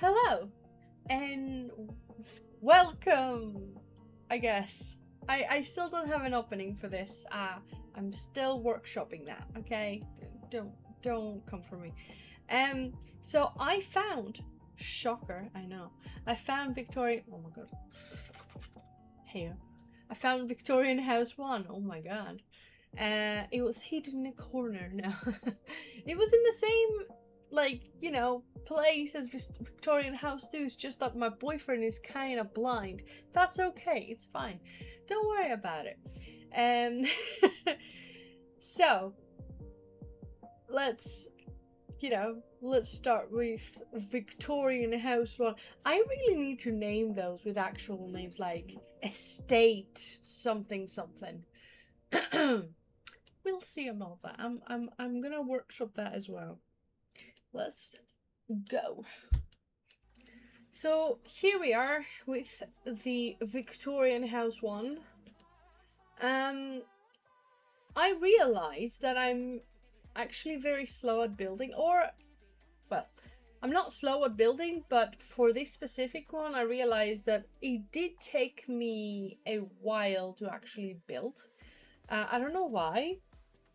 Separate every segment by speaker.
Speaker 1: Hello and welcome, I guess. I still don't have an opening for this. I'm still workshopping that, okay? Don't come for me. So I found, shocker, I know. I found Victorian, oh my god. Here. I found Victorian House 1, oh my god. It was hidden in a corner now. It was in the same, place as Victorian House 2. It's just that my boyfriend is kind of blind. That's okay, it's fine. Don't worry about it. So, let's start with Victorian House 1. I really need to name those with actual names, like estate something something. We'll see about that. I'm gonna workshop that as well. Let's go. So here we are with the Victorian House 1. I realized that I'm actually very slow at building, I'm not slow at building, but for this specific one, I realized that it did take me a while to actually build. I don't know why.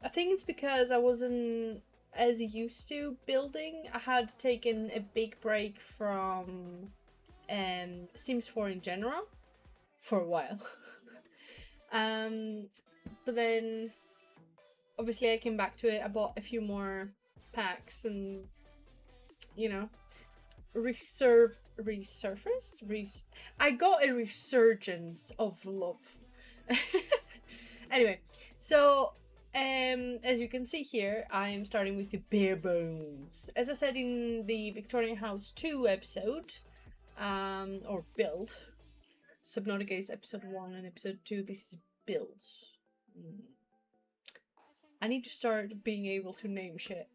Speaker 1: I think it's because I wasn't as used to building. I had taken a big break from Sims 4 in general for a while. But then obviously I came back to it. I bought a few more packs and I got a resurgence of love. Anyway, so as you can see here, I am starting with the bare bones. As I said in the Victorian House 2 episode, or build, Subnautica is episode 1 and episode 2, this is builds. I need to start being able to name shit.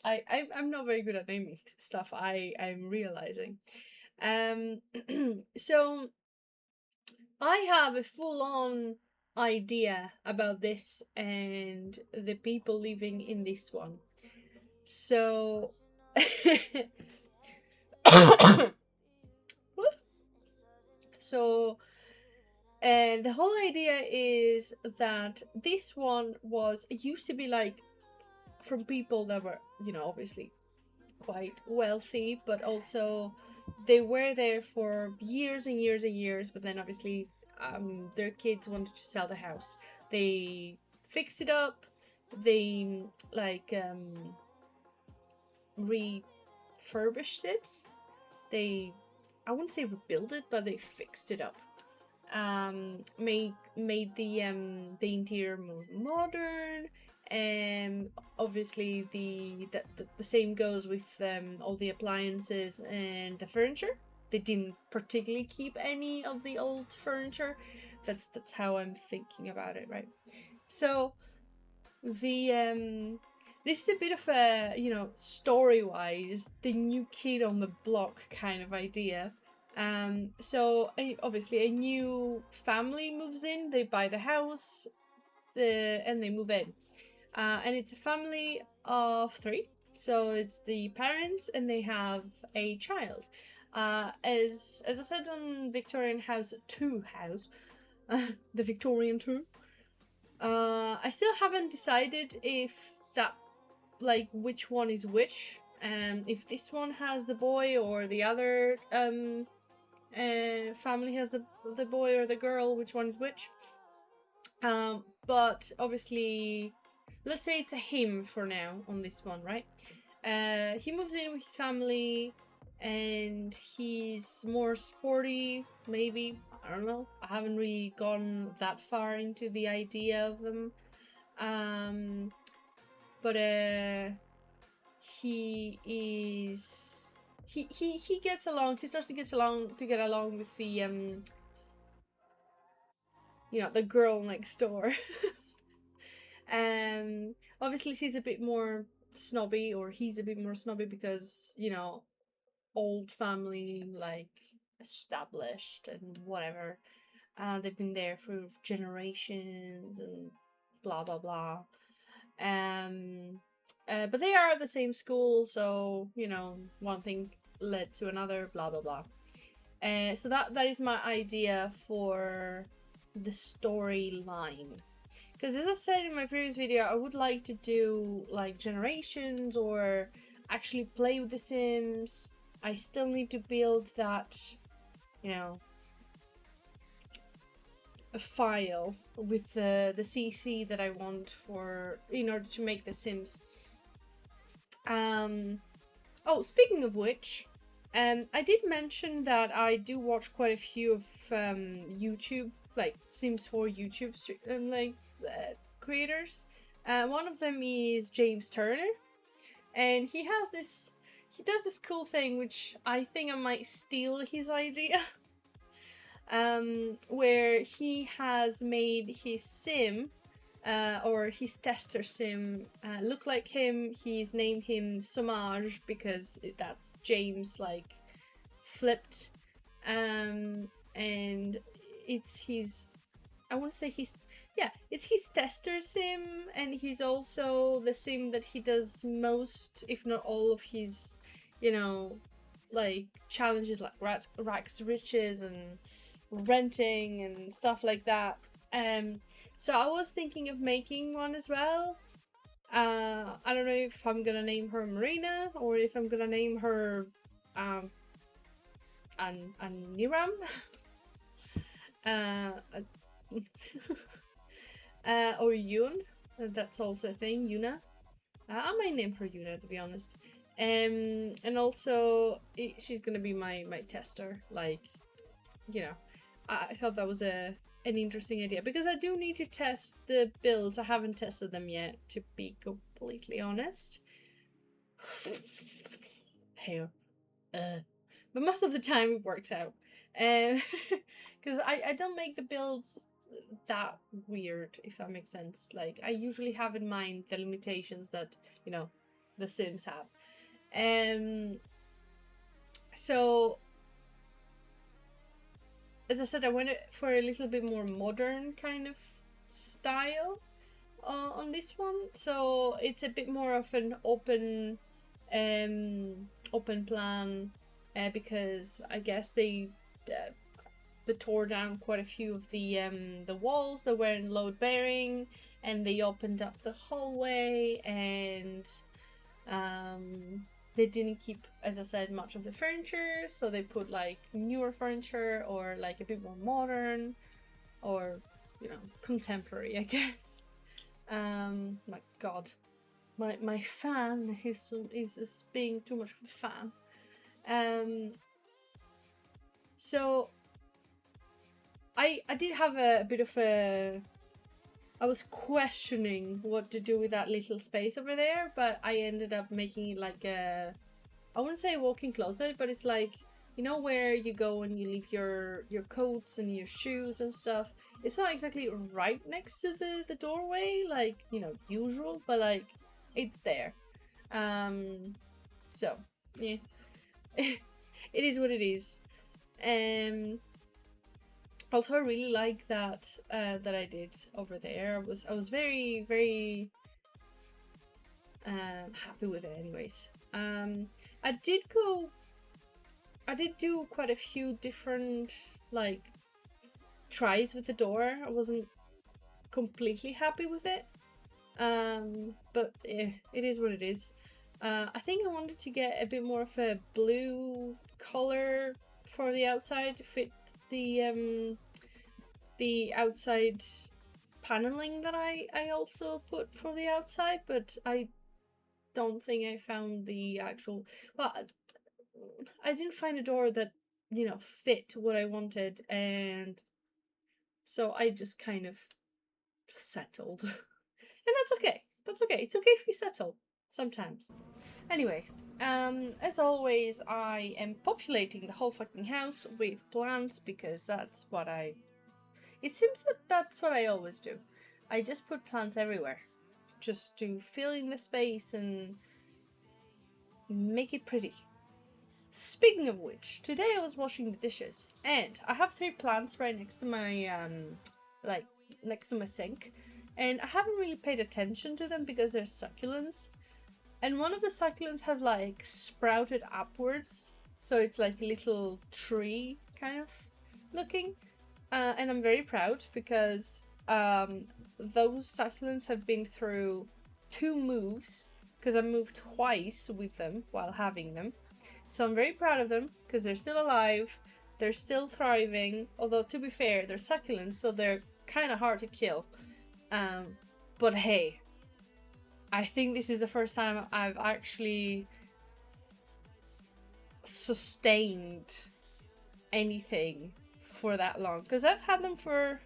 Speaker 1: I'm not very good at naming stuff, I'm realizing. So I have a full-on idea about this and the people living in this one. So the whole idea is that this one used to be like from people that were, obviously quite wealthy, but also they were there for years and years and years, but then obviously their kids wanted to sell the house. They fixed it up, they refurbished it, I wouldn't say rebuilt it, but they fixed it up. Made the interior more modern, and obviously the same goes with all the appliances and the furniture. They didn't particularly keep any of the old furniture. That's how I'm thinking about it, right? So the this is a bit of a, story-wise, the new kid on the block kind of idea. So obviously a new family moves in, they buy the house, and they move in. And it's a family of 3. So it's the parents and they have a child. As I said on Victorian House 2 the Victorian 2, I still haven't decided if that, which one is which. If this one has the boy or the other family has the boy or the girl, which one is which. But obviously, let's say it's a him for now on this one, right? He moves in with his family and he's more sporty, maybe. I don't know. I haven't really gone that far into the idea of them. But he is... He gets along. He starts to get along with the the girl next door. Obviously she's a bit more snobby, or he's a bit more snobby because, old family, established and whatever. They've been there for generations and blah blah blah. But they are at the same school, so one thing's led to another, blah blah blah. So that is my idea for the storyline. Because as I said in my previous video, I would like to do like generations or actually play with The Sims. I still need to build that, you know, a file with the CC that I want for in order to make The Sims. Oh, speaking of which, I did mention that I do watch quite a few of YouTube, like Sims 4 YouTube creators. One of them is James Turner, and he does this cool thing which I think I might steal his idea. Where he has made his sim or his tester sim look like him. He's named him Somage because that's James like flipped, and it's his, I want to say it's his tester sim, and he's also the sim that he does most, if not all, of his, you know, like challenges like rags to riches and renting and stuff like that. So I was thinking of making one as well. I don't know if I'm gonna name her Marina or if I'm gonna name her Niram. Or Yun. That's also a thing, Yuna. I might name her Yuna, to be honest. And also she's gonna be my tester, like, you know. I thought that was an interesting idea because I do need to test the builds. I haven't tested them yet, to be completely honest. Hair. But most of the time it works out. Because I don't make the builds that weird, if that makes sense. Like, I usually have in mind the limitations that, you know, the Sims have. So, as I said, I went for a little bit more modern kind of style on this one. So it's a bit more of an open plan, because I guess they tore down quite a few of the walls that weren't load bearing, and they opened up the hallway, and they didn't keep, as I said, much of the furniture, so they put like newer furniture or like a bit more modern or, you know, contemporary, I guess. My god, my fan is being too much of a fan. So I did have a bit of a, I was questioning what to do with that little space over there, but I ended up making it like a, I wouldn't say a walk-in closet, but it's like, you know, where you go and you leave your coats and your shoes and stuff. It's not exactly right next to the doorway, like, you know, usual, but like, it's there. So, yeah. It is what it is. Also, I really like that that I did over there. I was very, very happy with it. Anyways, I did do quite a few different like tries with the door. I wasn't completely happy with it, but yeah, it is what it is. I think I wanted to get a bit more of a blue color for the outside to fit the outside paneling that I also put for the outside, but I don't think I found the actual, well, I didn't find a door that, you know, fit what I wanted, and so I just kind of settled. And that's okay. That's okay. It's okay if you settle sometimes. Anyway, as always, I am populating the whole fucking house with plants because that's what it seems that that's what I always do. I just put plants everywhere, just to fill in the space and make it pretty. Speaking of which, today I was washing the dishes, and I have 3 plants right next to my like next to my sink, and I haven't really paid attention to them because they're succulents, and one of the succulents have like sprouted upwards, so it's like a little tree kind of looking. And I'm very proud because those succulents have been through 2 moves, because I moved twice with them while having them. So I'm very proud of them because they're still alive, they're still thriving, although to be fair, they're succulents, so they're kind of hard to kill. But hey, I think this is the first time I've actually sustained anything for that long, because I've had them for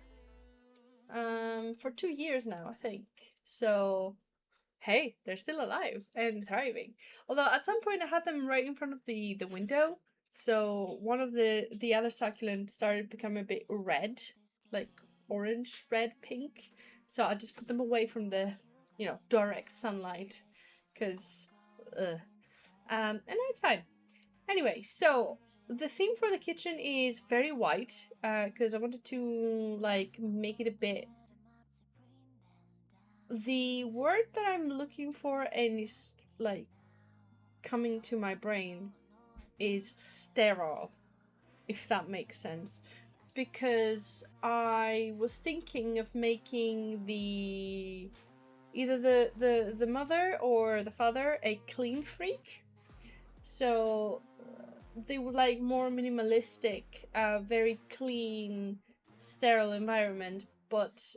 Speaker 1: 2 years now, I think. So hey, they're still alive and thriving. Although at some point I had them right in front of the window, so one of the other succulents started becoming a bit red, like orange, red, pink. So I just put them away from the, direct sunlight, because and now it's fine. Anyway, so the theme for the kitchen is very white, because I wanted to like make it a bit. The word that I'm looking for and is like coming to my brain is sterile, if that makes sense. Because I was thinking of making either the mother or the father a clean freak. So they would like more minimalistic, very clean, sterile environment, but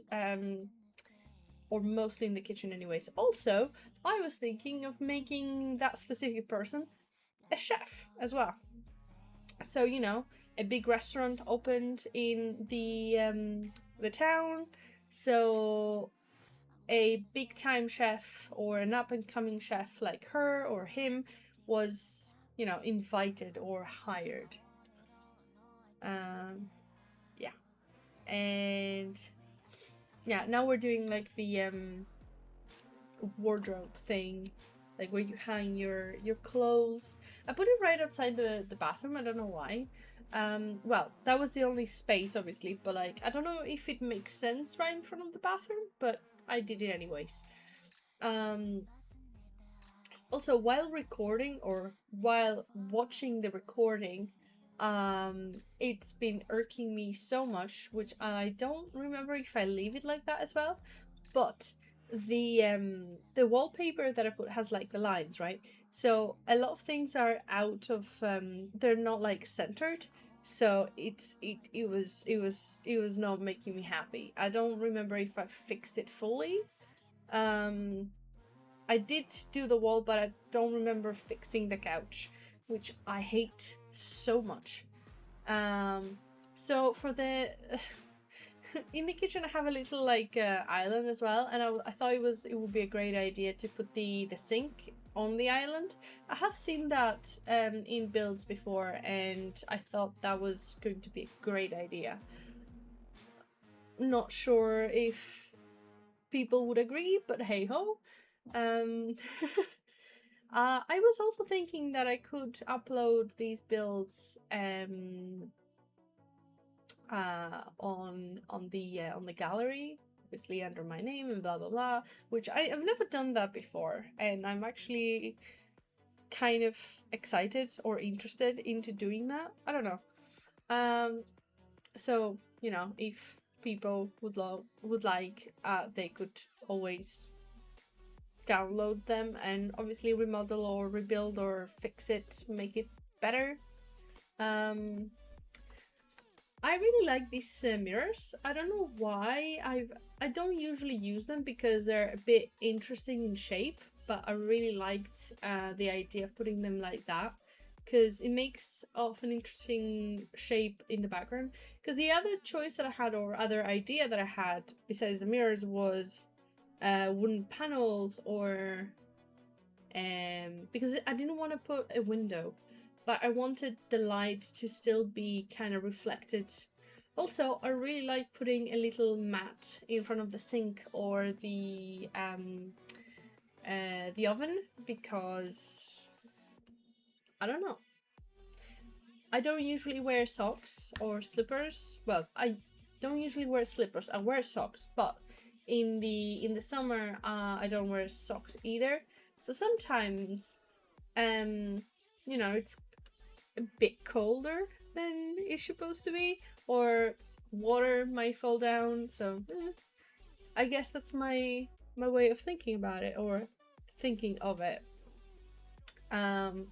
Speaker 1: or mostly in the kitchen anyways. Also, I was thinking of making that specific person a chef as well. So, a big restaurant opened in the town, so a big time chef or an up and coming chef like her or him was, invited or hired. Yeah. And yeah, now we're doing like the wardrobe thing, like where you hang your clothes. I put it right outside the bathroom. I don't know why. Well, that was the only space, obviously, but like I don't know if it makes sense right in front of the bathroom, but I did it anyways. Also, while recording or while watching the recording, it's been irking me so much, which I don't remember if I leave it like that as well, but the wallpaper that I put has like the lines, right? So a lot of things are out of they're not like centered, so it was not making me happy. I don't remember if I fixed it fully. I did do the wall, but I don't remember fixing the couch, which I hate so much. So for the in the kitchen, I have a little like island as well, and I thought it would be a great idea to put the sink on the island. I have seen that in builds before, and I thought that was going to be a great idea. Not sure if people would agree, but hey ho. I was also thinking that I could upload these builds on the gallery, obviously under my name and blah blah blah, which I've never done that before, and I'm actually kind of excited or interested into doing that. I don't know. So if people would like, they could always download them and obviously remodel or rebuild or fix it, make it better. I really like these mirrors. I don't know why. I don't usually use them because they're a bit interesting in shape, but I really liked the idea of putting them like that, because it makes of an interesting shape in the background. Because the other choice that I had, or other idea that I had besides the mirrors, was wooden panels, or because I didn't want to put a window, but I wanted the light to still be kind of reflected. Also, I really like putting a little mat in front of the sink or the oven, because I don't know. I don't usually wear socks or slippers. Well, I don't usually wear slippers. I wear socks, but in the summer, I don't wear socks either. So sometimes, it's a bit colder than it's supposed to be, or water might fall down. So I guess that's my way of thinking about it, or thinking of it. And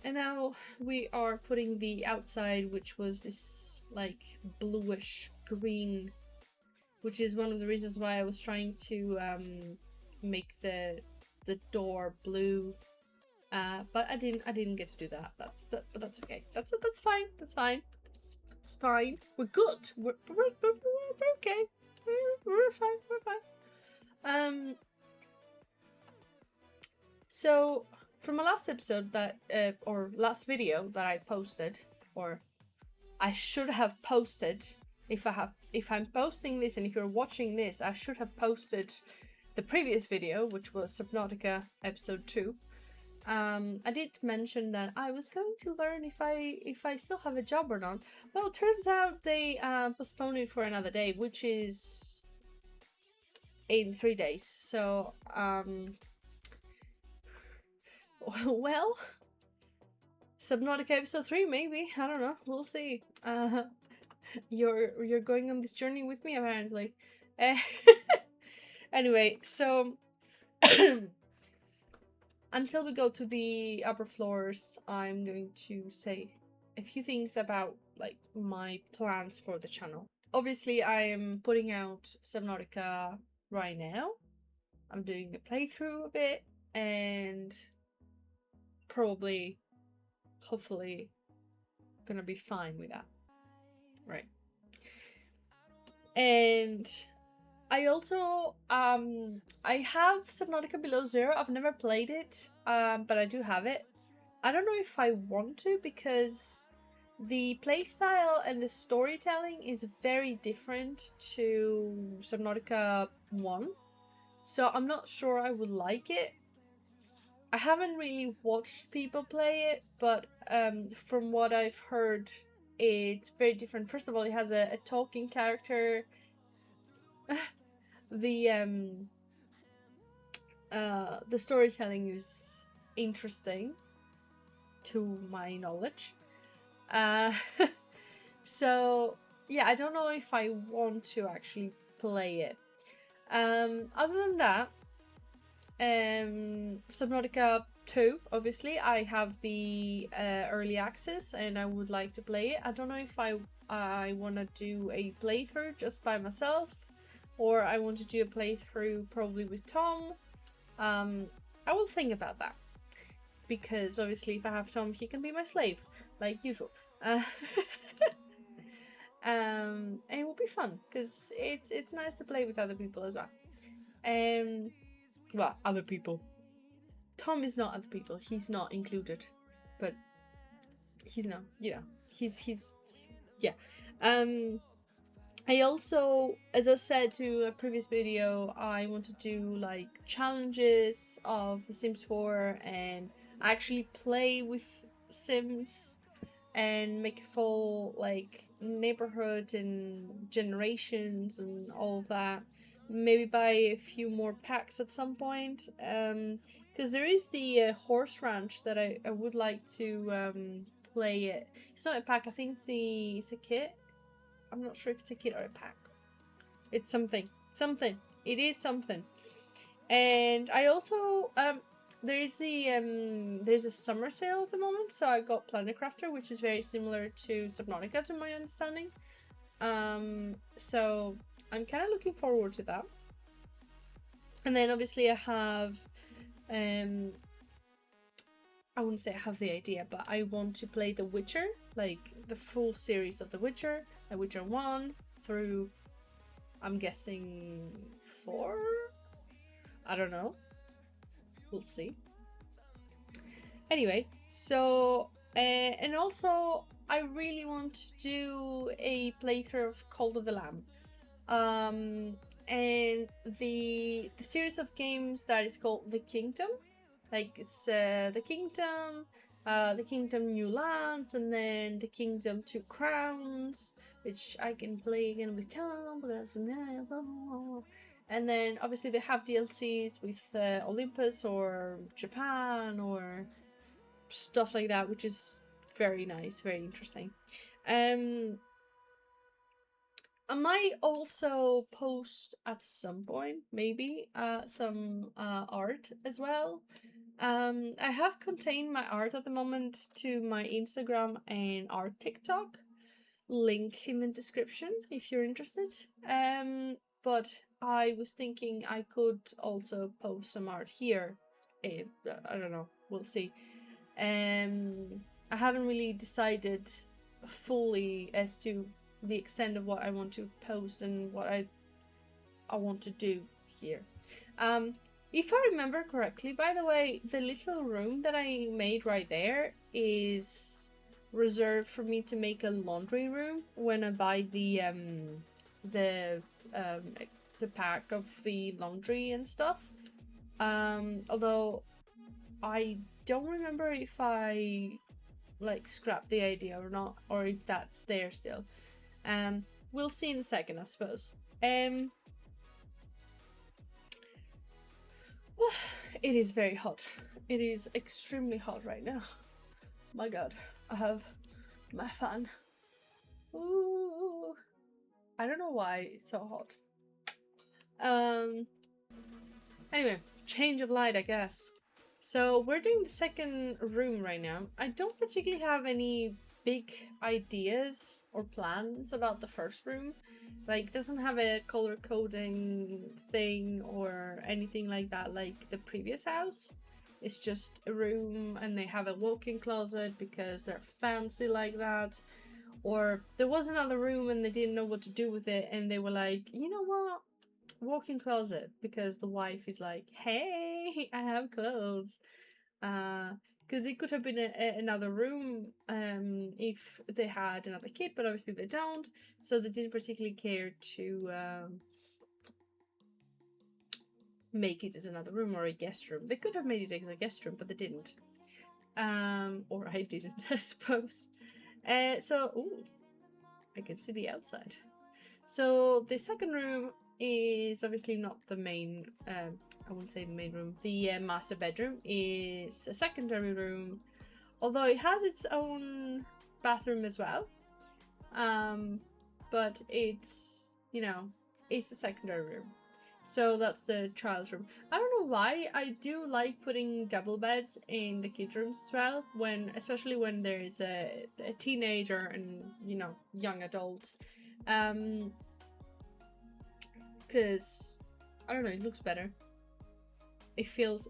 Speaker 1: now we are putting the outside, which was this like bluish green, which is one of the reasons why I was trying to make the door blue. But I didn't get to do that. But that's okay. That's fine. That's fine. It's fine. We're good. We're okay. We're fine. We're fine. So from my last episode that or last video that I posted, or I should have posted, if I'm posting this and if you're watching this, I should have posted the previous video, which was Subnautica episode 2. I did mention that I was going to learn if I still have a job or not. Well, it turns out they postponed it for another day, which is in 3 days. So well, Subnautica episode 3 maybe. I don't know. We'll see. You're going on this journey with me apparently. Anyway, so until we go to the upper floors, I'm going to say a few things about like my plans for the channel. Obviously, I am putting out Subnautica right now. I'm doing a playthrough of it, and probably, hopefully, gonna be fine with that. Right. And I also I have Subnautica Below Zero. I've never played it, but I do have it. I don't know if I want to, because the playstyle and the storytelling is very different to Subnautica 1. So I'm not sure I would like it. I haven't really watched people play it, but from what I've heard, it's very different. First of all, it has a talking character. The storytelling is interesting, to my knowledge. So yeah, I don't know if I want to actually play it. Other than that, Subnautica 2, obviously, I have the early access and I would like to play it. I don't know if I want to do a playthrough just by myself, or I want to do a playthrough probably with Tom. I will think about that, because obviously if I have Tom, he can be my slave, like usual. And it will be fun, because it's nice to play with other people as well. Well, other people. Tom is not other people. He's not included, but he's not. You know, he's yeah. I also, as I said to a previous video, I want to do like challenges of The Sims 4 and actually play with Sims and make a full like neighborhood and generations and all of that. Maybe buy a few more packs at some point, because there is the horse ranch that I would like to play it. It's not a pack, I think it's a kit. I'm not sure if it's a kit or a pack. It's something. It is something. And I also there's a summer sale at the moment, so I got Planet Crafter, which is very similar to Subnautica to my understanding. So I'm kind of looking forward to that. And then obviously I have I wouldn't say I have the idea, but I want to play The Witcher, like the full series of The Witcher, The Witcher 1 through, I'm guessing 4? I don't know. We'll see. Anyway, so and also I really want to do a playthrough of Cult of the Lamb. And the series of games that is called The Kingdom, like it's The Kingdom New Lands, and then The Kingdom Two Crowns, which I can play again with Tom, but that's nice. And then obviously they have DLCs with Olympus or Japan or stuff like that, which is very nice, very interesting. I might also post at some point, maybe, some art as well. I have contained my art at the moment to my Instagram and art TikTok. Link in the description if you're interested. But I was thinking I could also post some art here. I don't know. We'll see. I haven't really decided fully as to the extent of what I want to post and what I want to do here. If I remember correctly, by the way, the little room that I made right there is reserved for me to make a laundry room when I buy the pack of the laundry and stuff. Although I don't remember if I like scrapped the idea or not, or if that's there still. We'll see in a second, I suppose. It is very hot. It is extremely hot right now. My god, I have my fan. Ooh. I don't know why it's so hot. Anyway, change of light, I guess. So we're doing the second room right now. I don't particularly have any big ideas or plans about the first room. Like, doesn't have a color coding thing or anything like that like the previous house. It's just a room and they have a walk-in closet because they're fancy like that. Or there was another room and they didn't know what to do with it and they were like, you know what? Walk-in closet, because the wife is like, hey, I have clothes. Because it could have been another room if they had another kid, but obviously they don't, so they didn't particularly care to make it as another room or a guest room. They could have made it as a guest room, but they didn't. Or I didn't, I suppose. Ooh, I can see the outside. So the second room is obviously not the main, I wouldn't say the main room. The master bedroom is a secondary room, although it has its own bathroom as well. But it's, you know, it's a secondary room. So that's the child's room. I don't know why, I do like putting double beds in the kids' rooms as well, especially when there is a teenager and, you know, young adult. Because I don't know, it looks better. It feels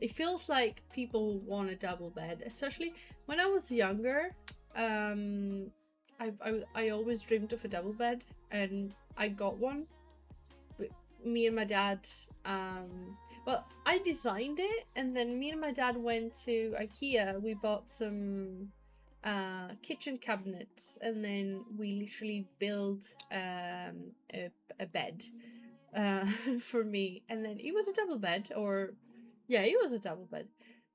Speaker 1: like people want a double bed, especially when I was younger. I always dreamed of a double bed, and I got one. But me and my dad, well, I designed it, and then me and my dad went to IKEA. We bought some kitchen cabinets, and then we literally built a bed for me, and then it was a double bed, it was a double bed.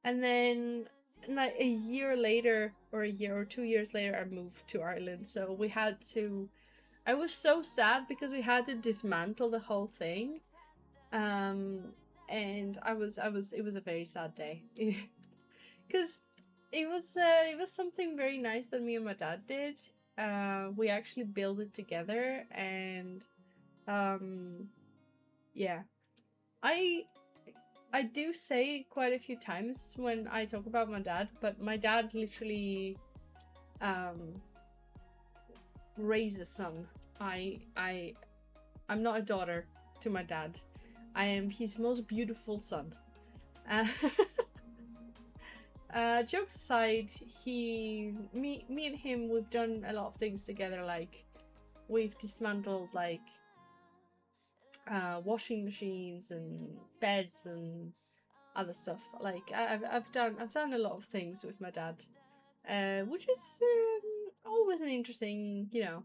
Speaker 1: And then like a year later, or a year or 2 years later, I moved to Ireland, so we had to, I was so sad because we had to dismantle the whole thing. And it was a very sad day. Because it was something very nice that me and my dad did. We actually built it together, and yeah, I do say quite a few times when I talk about my dad, but my dad literally raised a son. I'm not a daughter to my dad. I am his most beautiful son. Jokes aside, me and him, we've done a lot of things together. Like, we've dismantled like washing machines and beds and other stuff. Like, I've done a lot of things with my dad, which is always an interesting, you know,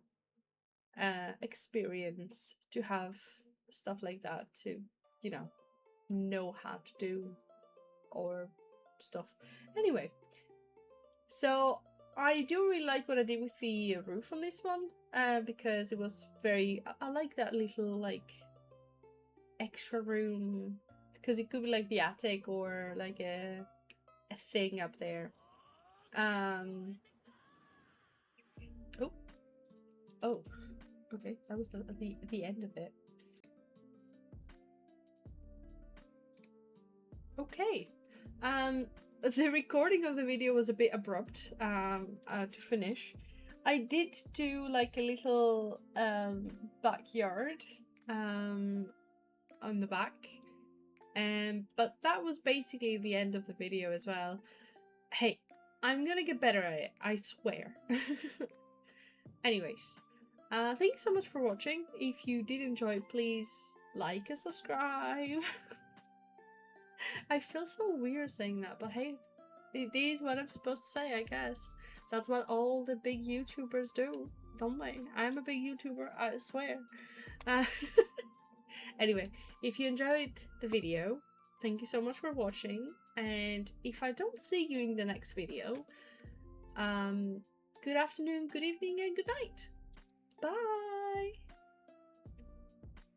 Speaker 1: experience to have stuff like that, to, you know how to do or stuff. Anyway, so I do really like what I did with the roof on this one, because it was very, I like that little like extra room, because it could be like the attic or like a thing up there. Oh, oh, okay, that was the end of it. Okay, the recording of the video was a bit abrupt to finish. I did do like a little backyard on the back, but that was basically the end of the video as well. Hey, I'm gonna get better at it, I swear. Anyways, thanks so much for watching. If you did enjoy, please like and subscribe. I feel so weird saying that, but hey, it is what I'm supposed to say, I guess. That's what all the big YouTubers do, don't they? I'm a big YouTuber, I swear. Anyway, if you enjoyed the video, thank you so much for watching. And if I don't see you in the next video, good afternoon, good evening, and good night. Bye!